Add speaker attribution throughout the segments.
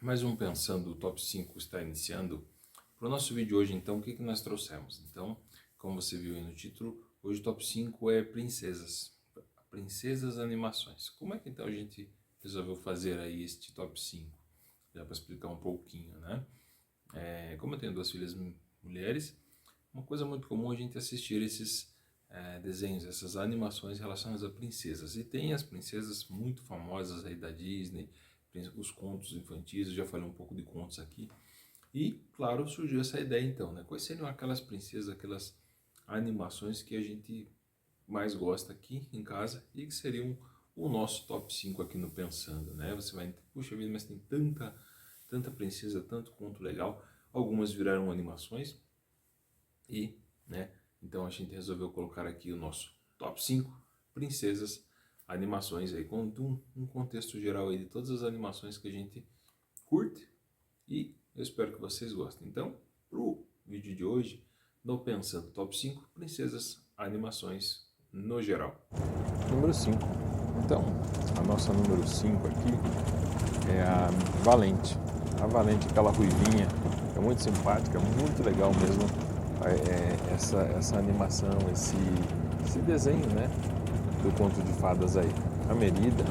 Speaker 1: Mais um Pensando, o Top 5 está iniciando. Para o nosso vídeo hoje, então, o que nós trouxemos? Então, como você viu aí no título, hoje o Top 5 é princesas. Princesas animações. Como é que então a gente resolveu fazer aí este Top 5? Já para explicar um pouquinho, né? Como eu tenho duas filhas mulheres, uma coisa muito comum é a gente assistir esses desenhos, essas animações relacionadas a princesas. E tem as princesas muito famosas aí da Disney, os contos infantis, eu já falei um pouco de contos aqui. E, claro, surgiu essa ideia então, né? Quais seriam aquelas princesas, aquelas animações que a gente mais gosta aqui em casa e que seriam o nosso top 5 aqui no Pensando, né? Você vai, puxa vida, mas tem tanta princesa, tanto conto legal. Algumas viraram animações e, né? Então a gente resolveu colocar aqui o nosso top 5 princesas animações aí, com um contexto geral aí de todas as animações que a gente curte e eu espero que vocês gostem. Então, pro vídeo de hoje, no Pensando Top 5 princesas animações no geral.
Speaker 2: Número 5. Então, a nossa número 5 aqui é a Valente. A Valente, aquela ruivinha, é muito simpática, muito legal mesmo essa animação, esse desenho, né, do conto de fadas aí. A Merida,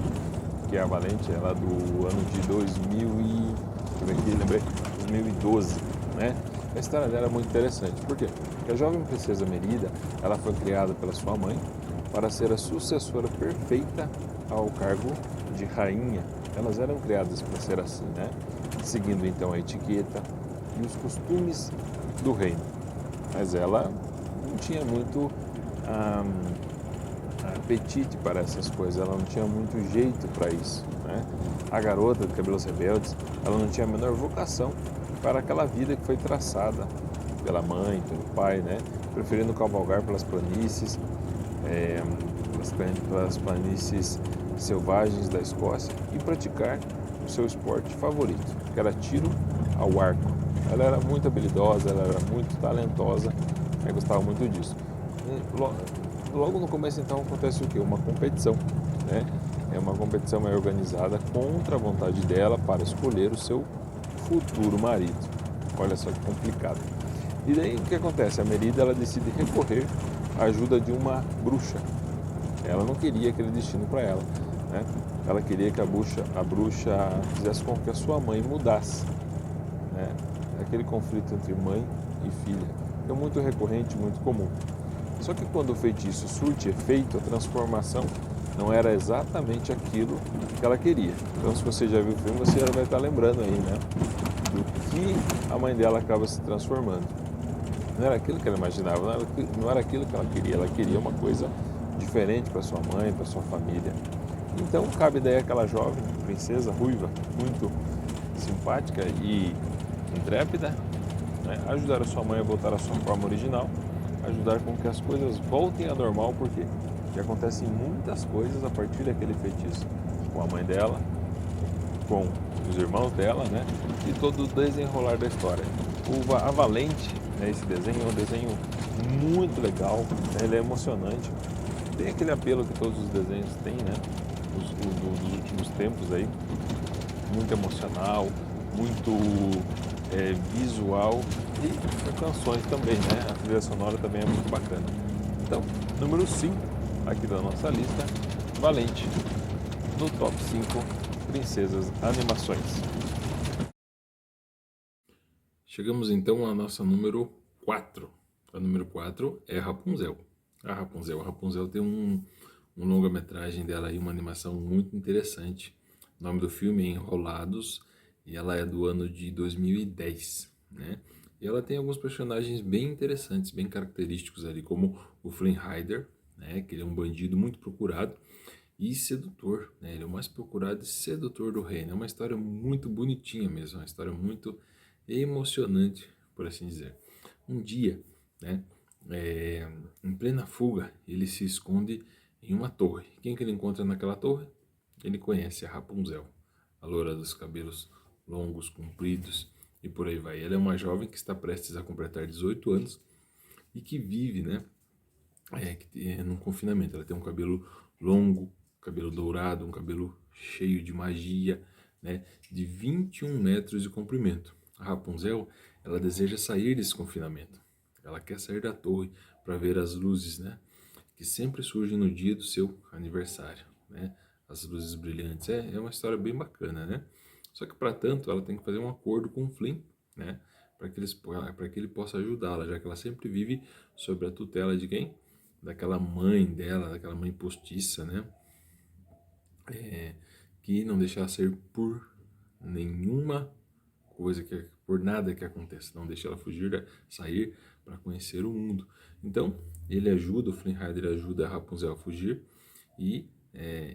Speaker 2: que é a Valente, ela é do ano de 2012, né? A história dela é muito interessante. Por quê? Porque a jovem princesa Merida, ela foi criada pela sua mãe para ser a sucessora perfeita ao cargo de rainha. Elas eram criadas para ser assim, né? Seguindo então a etiqueta e os costumes do reino. Mas ela não tinha muito apetite para essas coisas, ela não tinha muito jeito para isso, né? A garota de cabelos rebeldes, ela não tinha a menor vocação para aquela vida que foi traçada pela mãe, pelo pai, né? Preferindo cavalgar pelas planícies, pelas planícies selvagens da Escócia e praticar o seu esporte favorito, que era tiro ao arco. Ela era muito habilidosa, ela era muito talentosa, eu gostava muito disso. Logo no começo então acontece o quê? Uma competição, né? É uma competição organizada contra a vontade dela para escolher o seu futuro marido. Olha só que complicado. E daí o que acontece? A Merida ela decide recorrer à ajuda de uma bruxa. Ela não queria aquele destino para ela, né? Ela queria que a bruxa fizesse com que a sua mãe mudasse, né? Aquele conflito entre mãe e filha é muito recorrente, muito comum. Só que quando o feitiço surte efeito, a transformação não era exatamente aquilo que ela queria. Então, se você já viu o filme, você já vai estar lembrando aí, né, do que a mãe dela acaba se transformando. Não era aquilo que ela imaginava, não era aquilo que ela queria. Ela queria uma coisa diferente para sua mãe, para sua família. Então, cabe daí aquela jovem princesa ruiva, muito simpática e intrépida, né, ajudar a sua mãe a voltar à sua forma original, ajudar com que as coisas voltem ao normal, porque acontecem muitas coisas a partir daquele feitiço, com a mãe dela, com os irmãos dela, né, e todo o desenrolar da história. A Valente, né, esse desenho é um desenho muito legal, né, ele é emocionante, tem aquele apelo que todos os desenhos têm, né, dos últimos tempos aí, muito emocional, muito visual e canções também, né? A trilha sonora também é muito bacana. Então, número 5 aqui da nossa lista, Valente, no top 5 princesas animações.
Speaker 1: Chegamos então à nossa número 4. A número 4 é Rapunzel. A Rapunzel tem um longa-metragem dela aí, uma animação muito interessante. O nome do filme é Enrolados e ela é do ano de 2010, né? E ela tem alguns personagens bem interessantes, bem característicos ali, como o Flynn Rider, né? Que ele é um bandido muito procurado e sedutor, né? Ele é o mais procurado e sedutor do reino. É uma história muito bonitinha mesmo, uma história muito emocionante, por assim dizer. Um dia, né, em plena fuga, ele se esconde em uma torre. Quem que ele encontra naquela torre? Ele conhece a Rapunzel, a loura dos cabelos longos, compridos e por aí vai. Ela é uma jovem que está prestes a completar 18 anos e que vive, né, no confinamento. Ela tem um cabelo longo, cabelo dourado, um cabelo cheio de magia, né, de 21 metros de comprimento. A Rapunzel, ela deseja sair desse confinamento. Ela quer sair da torre para ver as luzes, né, que sempre surgem no dia do seu aniversário, né? As luzes brilhantes. É uma história bem bacana, né? Só que para tanto ela tem que fazer um acordo com o Flynn, né? Para que ele possa ajudá-la, já que ela sempre vive sob a tutela de quem? Daquela mãe dela, daquela mãe postiça, né? Que não deixa ela ser por nenhuma coisa, por nada que aconteça. Não deixa ela sair para conhecer o mundo. Então, o Flynn Rider ajuda a Rapunzel a fugir e,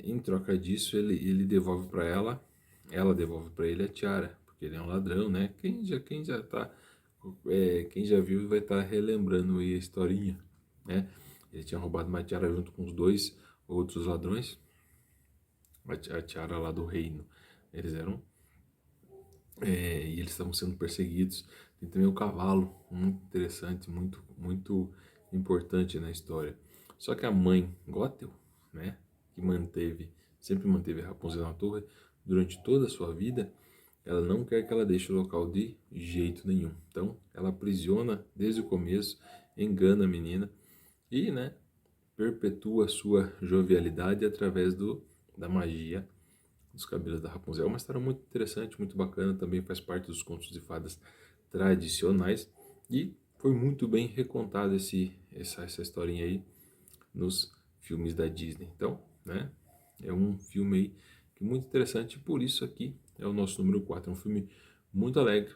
Speaker 1: em troca disso, ele devolve para ela devolve para ele a tiara, porque ele é um ladrão, né? Quem já viu vai estar relembrando aí a historinha, né? Ele tinha roubado uma tiara junto com os dois outros ladrões, a tiara lá do reino. Eles eram e eles estavam sendo perseguidos. Tem também o cavalo, muito interessante, muito importante na história. Só que a mãe Gothel, né, que sempre manteve a Rapunzel na torre durante toda a sua vida, ela não quer que ela deixe o local de jeito nenhum. Então, ela aprisiona desde o começo, engana a menina e, né, perpetua a sua jovialidade através da magia dos cabelos da Rapunzel. É uma história muito interessante, muito bacana, também faz parte dos contos de fadas tradicionais e foi muito bem recontado essa historinha aí nos filmes da Disney. Então, né, é um filme aí que é muito interessante e por isso aqui é o nosso número 4. É um filme muito alegre,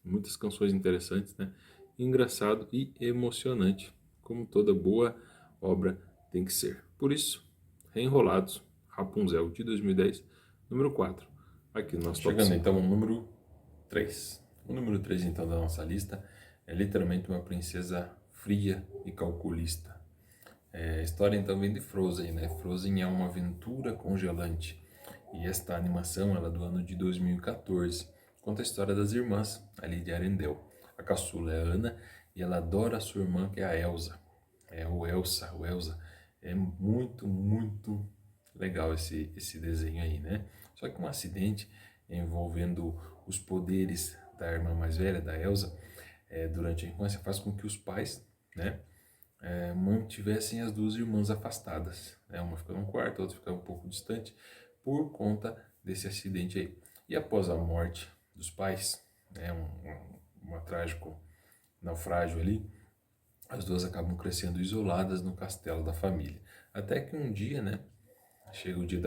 Speaker 1: muitas canções interessantes, né, engraçado e emocionante, como toda boa obra tem que ser. Por isso, Reenrolados, Rapunzel de 2010, número 4, aqui no nosso Chegando então ao número 3. O número 3 então da nossa lista é literalmente uma princesa fria e calculista. A história então vem de Frozen, né? Frozen é uma aventura congelante e esta animação ela é do ano de 2014. Conta a história das irmãs ali de Arendelle. A caçula é a Anna e ela adora a sua irmã que é a Elsa. O Elsa. É muito legal esse desenho aí, né? Só que um acidente envolvendo os poderes da irmã mais velha, da Elsa, durante a infância, faz com que os pais, né, mantivessem as duas irmãs afastadas. Né? Uma fica num quarto, a outra fica um pouco distante, por conta desse acidente aí. E após a morte dos pais, né, um trágico naufrágio ali, as duas acabam crescendo isoladas no castelo da família. Até que um dia, né, chega o dia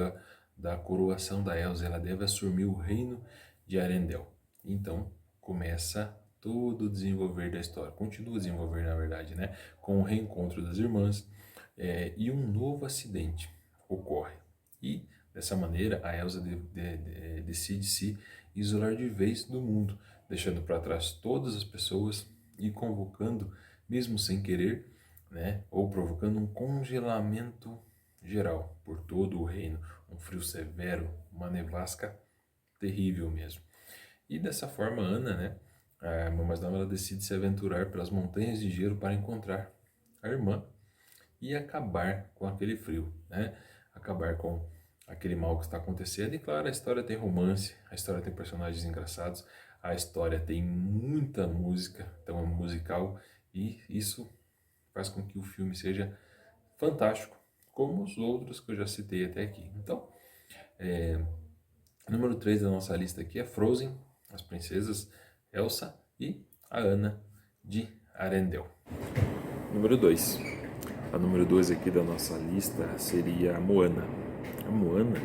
Speaker 1: da coroação da Elsa, ela deve assumir o reino de Arendelle. Então, começa todo o desenvolver da história. Continua a desenvolver, na verdade, né, com o reencontro das irmãs e um novo acidente ocorre. E, dessa maneira, a Elsa decide se isolar de vez do mundo, deixando para trás todas as pessoas e convocando, mesmo sem querer, né, ou provocando um congelamento geral por todo o reino, um frio severo, uma nevasca terrível mesmo. E dessa forma, Anna, né, a irmã mais nova, ela decide se aventurar pelas montanhas de gelo para encontrar a irmã e acabar com aquele frio, né, acabar com aquele mal que está acontecendo. E claro, a história tem romance, a história tem personagens engraçados, a história tem muita música, então é musical, e isso faz com que o filme seja fantástico, como os outros que eu já citei até aqui. Então, número 3 da nossa lista aqui é Frozen, as princesas Elsa e a Anna de Arendelle. Número 2. A número 2 aqui da nossa lista seria a Moana. A Moana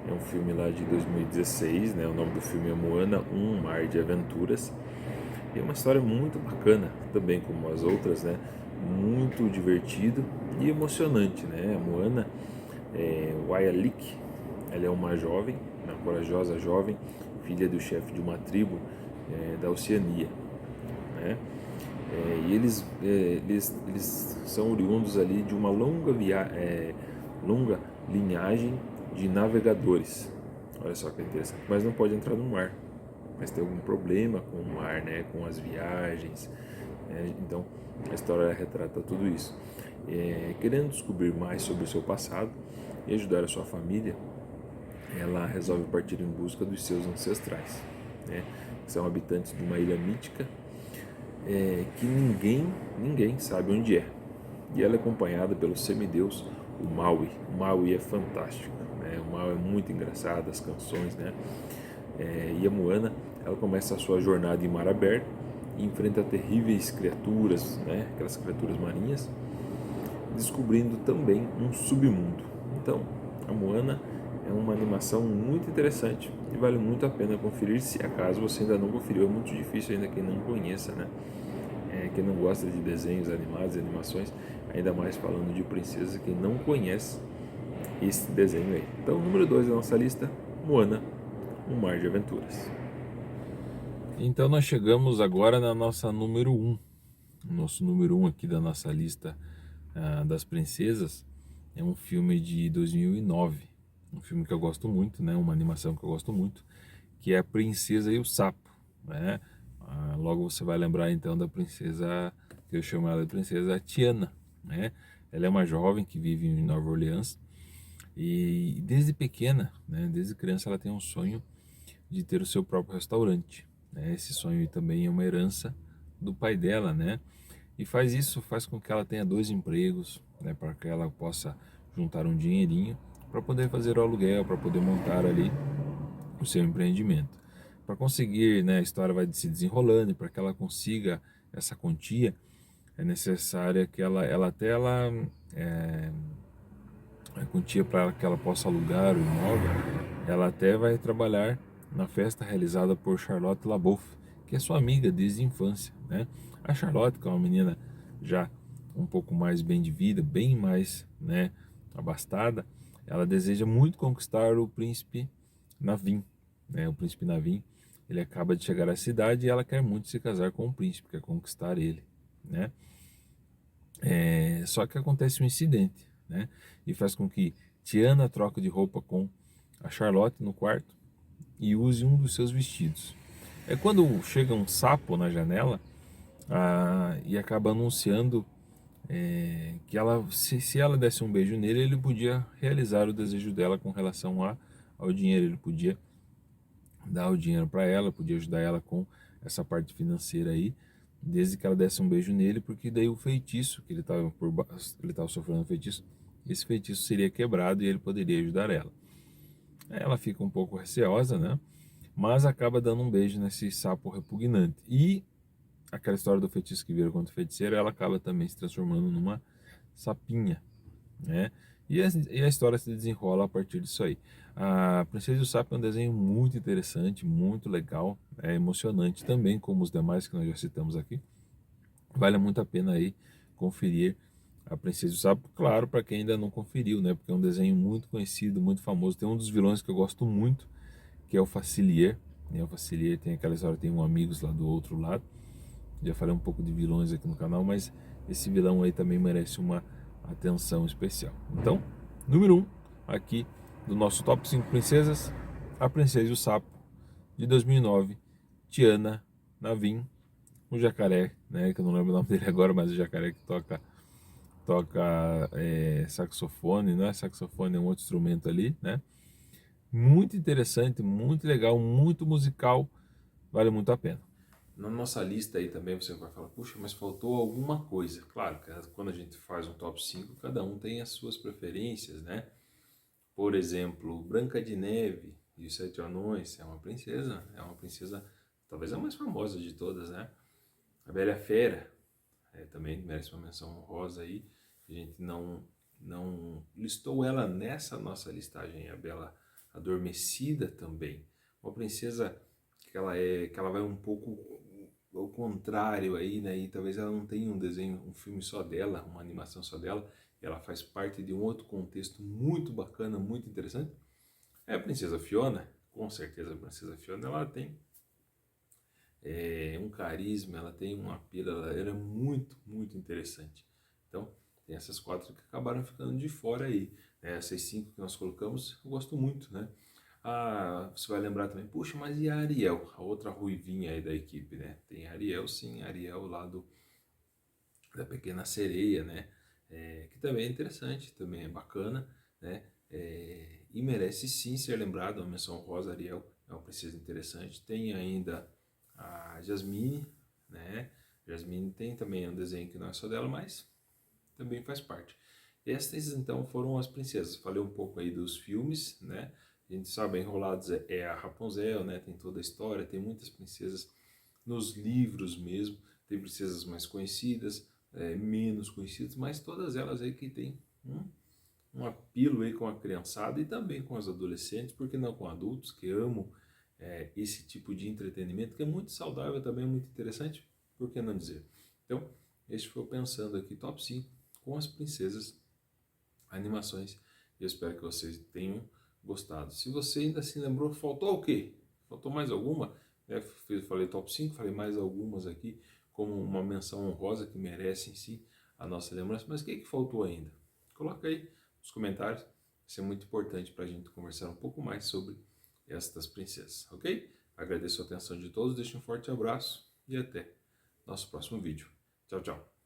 Speaker 1: é um filme lá de 2016, né? O nome do filme é Moana, Um Mar de Aventuras. E é uma história muito bacana, também como as outras, né? Muito divertido e emocionante, né? A Moana, Waialik, ela é uma jovem, uma corajosa jovem, filha do chefe de uma tribo da Oceania, né? E eles são oriundos ali de uma longa linhagem de navegadores. Olha só que interessante. Mas não pode entrar no mar. Mas tem algum problema com o mar, né? Com as viagens. Então, a história retrata tudo isso.
Speaker 2: querendo descobrir mais sobre o seu passado e ajudar a sua família, ela resolve partir em busca dos seus ancestrais, né? Que são habitantes de uma ilha mítica que ninguém sabe onde é. E ela é acompanhada pelo semideus, o Maui. O Maui é fantástico, né? O Maui é muito engraçado, as canções, né? E a Moana, ela começa a sua jornada em mar aberto e enfrenta terríveis criaturas, né? Aquelas criaturas marinhas, descobrindo também um submundo. Então, a Moana é uma animação muito interessante e vale muito a pena conferir, se acaso você ainda não conferiu. É muito difícil ainda quem não conheça, né? Quem não gosta de desenhos animados e animações, ainda mais falando de princesa, quem não conhece esse desenho aí. Então, número 2 da nossa lista, Moana, Um Mar de Aventuras. Então nós chegamos agora na nossa número 1. O nosso número 1 aqui da nossa lista das princesas é um filme de 2009. Um filme que eu gosto muito, né? Uma animação que eu gosto muito, que é A Princesa e o Sapo, né? Logo você vai lembrar então da princesa, que eu chamo ela de princesa Tiana, né? Ela é uma jovem que vive em Nova Orleans e desde pequena, né? Desde criança ela tem um sonho de ter o seu próprio restaurante, né? Esse sonho também é uma herança do pai dela, né? E faz com que ela tenha 2 empregos, né? Para que ela possa juntar um dinheirinho para poder fazer o aluguel, para poder montar ali o seu empreendimento. Para conseguir, né, a história vai se desenrolando, e para que ela consiga essa quantia, é necessária que a quantia para que ela possa alugar o imóvel, ela até vai trabalhar na festa realizada por Charlotte LaBeouf, que é sua amiga desde a infância, né? A Charlotte, que é uma menina já um pouco mais bem de vida, bem mais, né, abastada, ela deseja muito conquistar o príncipe Naveen, né? O príncipe Naveen, ele acaba de chegar à cidade e ela quer muito se casar com o príncipe, quer conquistar ele, né? Só que acontece um incidente, né? E faz com que Tiana troque de roupa com a Charlotte no quarto e use um dos seus vestidos. É quando chega um sapo na janela e acaba anunciando que se ela desse um beijo nele, ele podia realizar o desejo dela com relação ao dinheiro. Ele podia dar o dinheiro para ela, podia ajudar ela com essa parte financeira aí, desde que ela desse um beijo nele, porque daí o feitiço que ele estava sofrendo um feitiço, esse feitiço seria quebrado e ele poderia ajudar ela. Ela fica um pouco receosa, né? Mas acaba dando um beijo nesse sapo repugnante. E aquela história do feitiço que vira contra o feiticeiro, ela acaba também se transformando numa sapinha, né? E a história se desenrola a partir disso aí. A Princesa e o Sapo é um desenho muito interessante, muito legal, é emocionante também, como os demais que nós já citamos aqui. Vale muito a pena aí conferir a Princesa e o Sapo, claro, para quem ainda não conferiu, né? Porque é um desenho muito conhecido, muito famoso. Tem um dos vilões que eu gosto muito, que é o Facilier, né? O Facilier tem aquela história, tem um amigos lá do outro lado. Já falei um pouco de vilões aqui no canal, mas esse vilão aí também merece uma atenção especial. Então, número 1 aqui do nosso top 5 princesas, A Princesa e o Sapo, de 2009, Tiana Naveen, o jacaré, né, que eu não lembro o nome dele agora, mas o jacaré que toca saxofone, não é saxofone, é um outro instrumento ali, né? Muito interessante, muito legal, muito musical, vale muito a pena.
Speaker 1: Na nossa lista aí também você vai falar, puxa, mas faltou alguma coisa. Claro, quando a gente faz um top 5, cada um tem as suas preferências, né? Por exemplo, Branca de Neve e os Sete Anões é uma princesa talvez a mais famosa de todas, né? A Bela Fera também merece uma menção honrosa aí. A gente não listou ela nessa nossa listagem. A Bela Adormecida também. Uma princesa que ela vai um pouco ao contrário aí, né? E talvez ela não tenha um desenho, um filme só dela, uma animação só dela. Ela faz parte de um outro contexto muito bacana, muito interessante. É a Princesa Fiona, com certeza a Princesa Fiona, ela tem um carisma, ela tem uma apelo, ela é muito, muito interessante. Então, tem essas 4 que acabaram ficando de fora aí, né? Essas 5 que nós colocamos, eu gosto muito, né? Você vai lembrar também, puxa, mas e a Ariel, a outra ruivinha aí da equipe, né? Tem a Ariel, sim, a Ariel lá da Pequena Sereia, né? que também é interessante, também é bacana, né? E merece sim ser lembrado. A menção rosa, Ariel é uma princesa interessante. Tem ainda a Jasmine, né? Jasmine tem também um desenho que não é só dela, mas também faz parte. Estas então foram as princesas. Falei um pouco aí dos filmes, né? A gente sabe, Enrolados é a Rapunzel, né? Tem toda a história, tem muitas princesas nos livros mesmo. Tem princesas mais conhecidas, menos conhecidas, mas todas elas aí que tem um apelo aí com a criançada e também com os adolescentes, porque não com adultos que amam esse tipo de entretenimento, que é muito saudável também, é muito interessante, por que não dizer? Então, este foi o Pensando aqui, top 5, com as princesas, animações, e eu espero que vocês tenham gostado. Se você ainda se lembrou, faltou o quê? Faltou mais alguma? Falei top 5, falei mais algumas aqui, como uma menção honrosa que merece em si a nossa lembrança, mas o que faltou ainda? Coloca aí nos comentários, isso é muito importante para a gente conversar um pouco mais sobre estas princesas, ok? Agradeço a atenção de todos, deixo um forte abraço e até nosso próximo vídeo. Tchau, tchau!